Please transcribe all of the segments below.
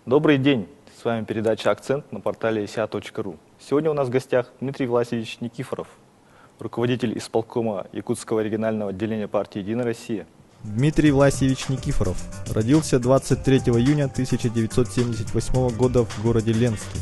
Добрый день! С вами передача «Акцент» на портале isia.ru. Сегодня у нас в гостях Дмитрий Власевич Никифоров, руководитель исполкома Якутского регионального отделения партии «Единая Россия». Дмитрий Власевич Никифоров родился 23 июня 1978 года в городе Ленске.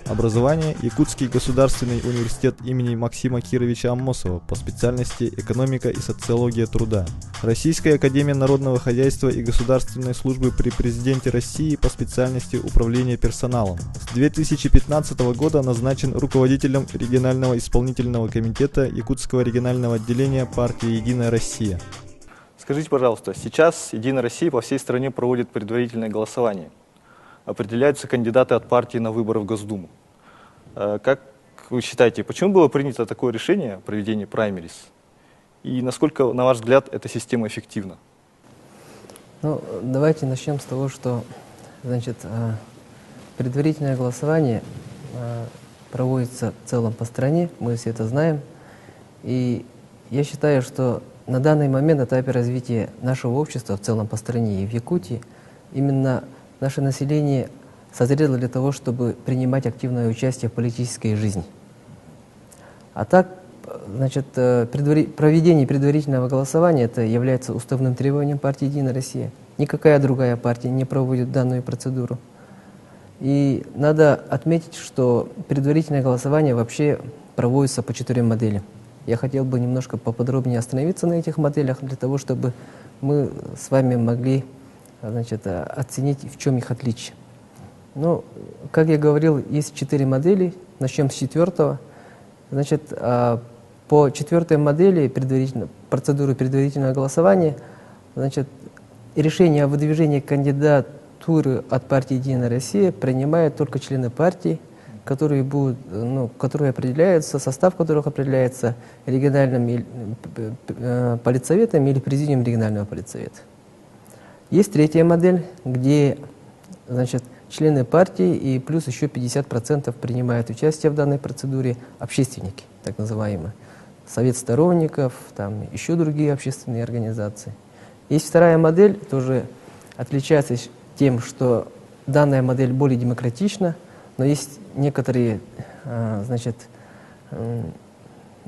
Образование – Якутский государственный университет имени Максима Кировича Аммосова по специальности «Экономика и социология труда». Российская академия народного хозяйства и государственной службы при президенте России по специальности управления персоналом. С 2015 года назначен руководителем регионального исполнительного комитета Якутского регионального отделения партии «Единая Россия». Скажите, пожалуйста, сейчас «Единая Россия» по всей стране проводит предварительное голосование. Определяются кандидаты от партии на выборы в Госдуму. Как вы считаете, почему было принято такое решение о проведении праймерис? И насколько, на ваш взгляд, эта система эффективна? Ну, давайте начнем с того, что предварительное голосование проводится в целом по стране, мы все это знаем. И я считаю, что на данный момент, на этапе развития нашего общества в целом по стране и в Якутии, именно наше население созрело для того, чтобы принимать активное участие в политической жизни. А так, проведение предварительного голосования это является уставным требованием партии «Единая Россия». Никакая другая партия не проводит данную процедуру. И надо отметить, что предварительное голосование вообще проводится по 4 моделям. Я хотел бы немножко поподробнее остановиться на этих моделях, для того, чтобы мы с вами могли оценить, в чем их отличие. Ну, как я говорил, есть 4 модели. Начнем с 4-го. По 4-й модели процедуры предварительного голосования, решение о выдвижении кандидатуры от партии «Единая Россия» принимают только члены партии, которые определяются, состав которых определяется региональным политсоветом или президиумом регионального политсовета. Есть 3-я модель, где члены партии и плюс еще 50% принимают участие в данной процедуре общественники, так называемые. Совет сторонников, там еще другие общественные организации. Есть 2-я модель, тоже отличается тем, что данная модель более демократична, но есть некоторые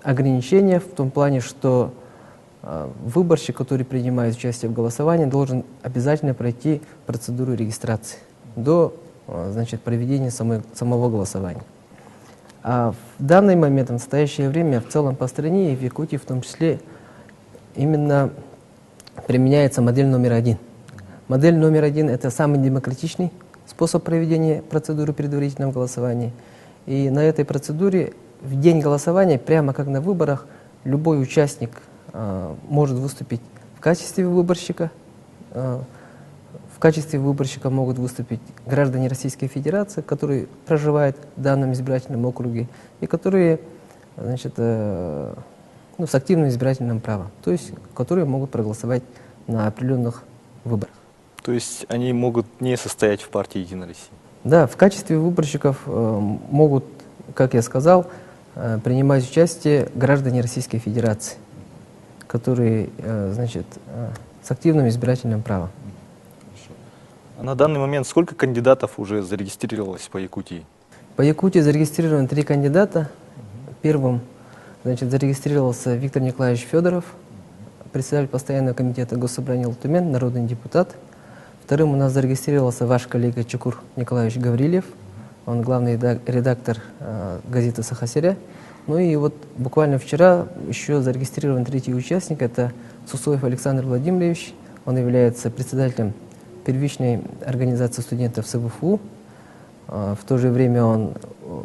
ограничения в том плане, что выборщик, который принимает участие в голосовании, должен обязательно пройти процедуру регистрации до проведения самого голосования. А в данный момент, в настоящее время, в целом по стране и в Якутии в том числе, именно применяется модель номер 1. Модель номер 1 – это самый демократичный способ проведения процедуры предварительного голосования. И на этой процедуре в день голосования, прямо как на выборах, любой участник может выступить в качестве выборщика. В качестве выборщика могут выступить граждане Российской Федерации, которые проживают в данном избирательном округе и которые с активным избирательным правом, то есть которые могут проголосовать на определенных выборах. То есть они могут не состоять в партии «Единая Россия»? Да, в качестве выборщиков могут, как я сказал, принимать участие граждане Российской Федерации, которые с активным избирательным правом. А на данный момент сколько кандидатов уже зарегистрировалось по Якутии? По Якутии зарегистрировано 3 кандидата. Первым зарегистрировался Виктор Николаевич Федоров, председатель постоянного комитета Госсобрания Лтумен, народный депутат. Вторым у нас зарегистрировался ваш коллега Чукур Николаевич Гаврилев, он главный редактор газеты «Сахасеря». Ну и вот буквально вчера еще зарегистрирован 3-й участник, это Сусоев Александр Владимирович, он является председателем первичной организации студентов СВФУ. В то же время он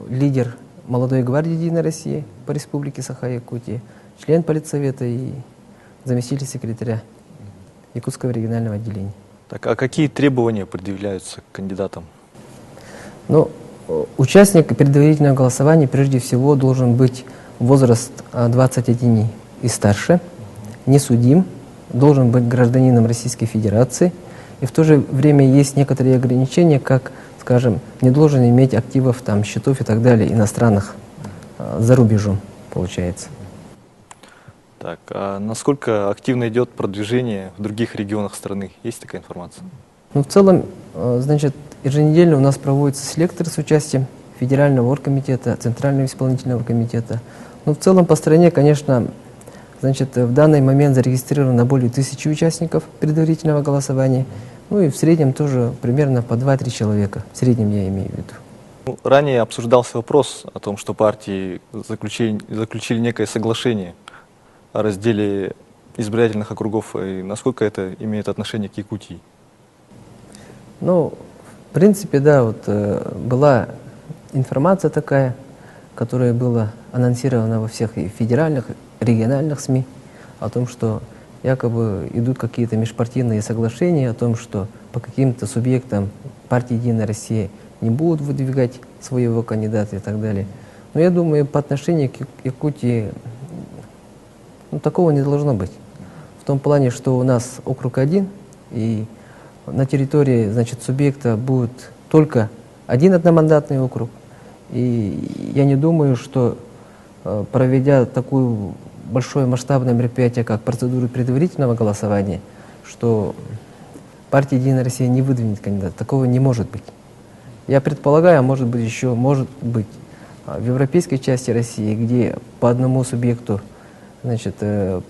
лидер молодой гвардии «Единой России» по республике Саха-Якутия, член политсовета и заместитель секретаря Якутского регионального отделения. Так, а какие требования предъявляются к кандидатам? Ну, участник предварительного голосования прежде всего должен быть возраст 21 и старше, не судим, должен быть гражданином Российской Федерации. И в то же время есть некоторые ограничения, как, скажем, не должен иметь активов, там, счетов и так далее, иностранных, за рубежом, получается. Так, а насколько активно идет продвижение в других регионах страны? Есть такая информация? Ну, в целом, значит, еженедельно у нас проводятся селекторы с участием Федерального оргкомитета, Центрального исполнительного комитета. Ну, в целом по стране, конечно, значит, в данный момент зарегистрировано более 1000 участников предварительного голосования. Ну и в среднем тоже примерно по 2-3 человека. В среднем я имею в виду. Ну, ранее обсуждался вопрос о том, что партии заключили некое соглашение о разделе избирательных округов, и насколько это имеет отношение к Якутии? Ну, в принципе, да, вот была информация такая, которая была анонсирована во всех и федеральных, региональных СМИ, о том, что якобы идут какие-то межпартийные соглашения, о том, что по каким-то субъектам партии «Единая Россия» не будут выдвигать своего кандидата и так далее. Но я думаю, по отношению к Якутии такого не должно быть. В том плане, что у нас округ один, и на территории, значит, субъекта будет только один одномандатный округ. И я не думаю, что проведя такое большое масштабное мероприятие, как процедуру предварительного голосования, что партия «Единая Россия» не выдвинет кандидата. Такого не может быть. Я предполагаю, может быть, еще может быть в европейской части России, где по одному субъекту, значит,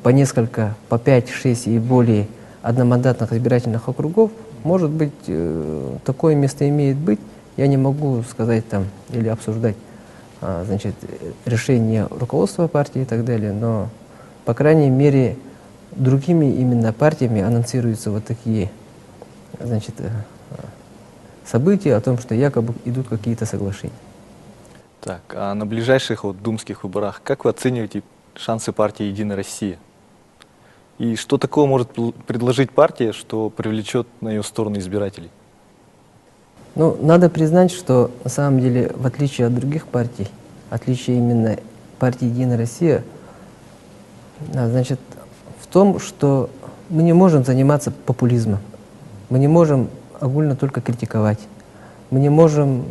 по несколько, по 5, 6 и более одномандатных избирательных округов, может быть, такое место имеет быть. Я не могу сказать там или обсуждать, значит, решение руководства партии и так далее, но, по крайней мере, другими именно партиями анонсируются вот такие, значит, события о том, что якобы идут какие-то соглашения. Так, а на ближайших думских выборах как вы оцениваете шансы партии «Единая Россия»? И что такого может предложить партия, что привлечет на ее сторону избирателей? Ну, надо признать, что на самом деле, в отличие от других партий, отличие именно партии «Единая Россия», значит, в том, что мы не можем заниматься популизмом, мы не можем огульно только критиковать, мы не можем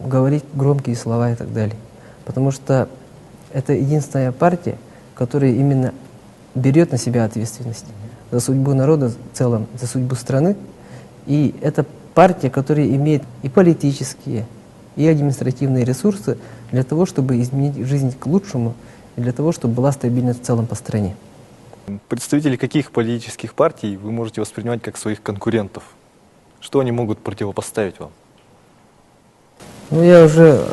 говорить громкие слова и так далее, потому что это единственная партия, которая именно берет на себя ответственность за судьбу народа в целом, за судьбу страны, и это партия, которая имеет и политические, и административные ресурсы для того, чтобы изменить жизнь к лучшему, и для того, чтобы была стабильность в целом по стране. Представители каких политических партий вы можете воспринимать как своих конкурентов? Что они могут противопоставить вам? Ну, я уже,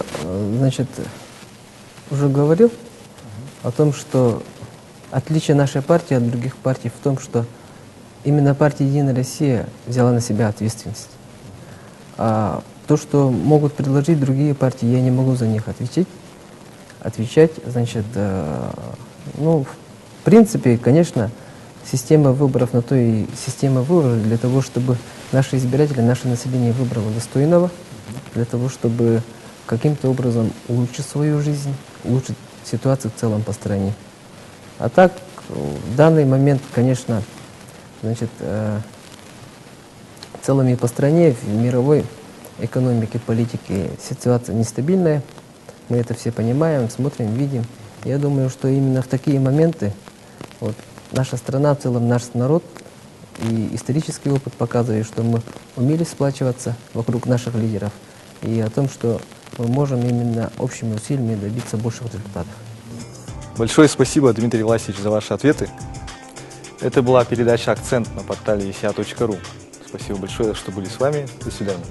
значит, уже говорил о том, что отличие нашей партии от других партий в том, что именно партия «Единая Россия» взяла на себя ответственность. А то, что могут предложить другие партии, я не могу за них отвечать, значит, ну, в принципе, конечно, система выборов на то и система выборов для того, чтобы наши избиратели, наше население выбрало достойного, для того, чтобы каким-то образом улучшить свою жизнь, улучшить ситуацию в целом по стране. А так, в данный момент, конечно, значит, в целом и по стране, в мировой экономике, политике ситуация нестабильная. Мы это все понимаем, смотрим, видим. Я думаю, что именно в такие моменты вот, наша страна, в целом наш народ и исторический опыт показывает, что мы умели сплачиваться вокруг наших лидеров и о том, что мы можем именно общими усилиями добиться больших результатов. Большое спасибо, Дмитрий Власович, за ваши ответы. Это была передача «Акцент» на портале esia.ru. Спасибо большое, что были с вами. До свидания.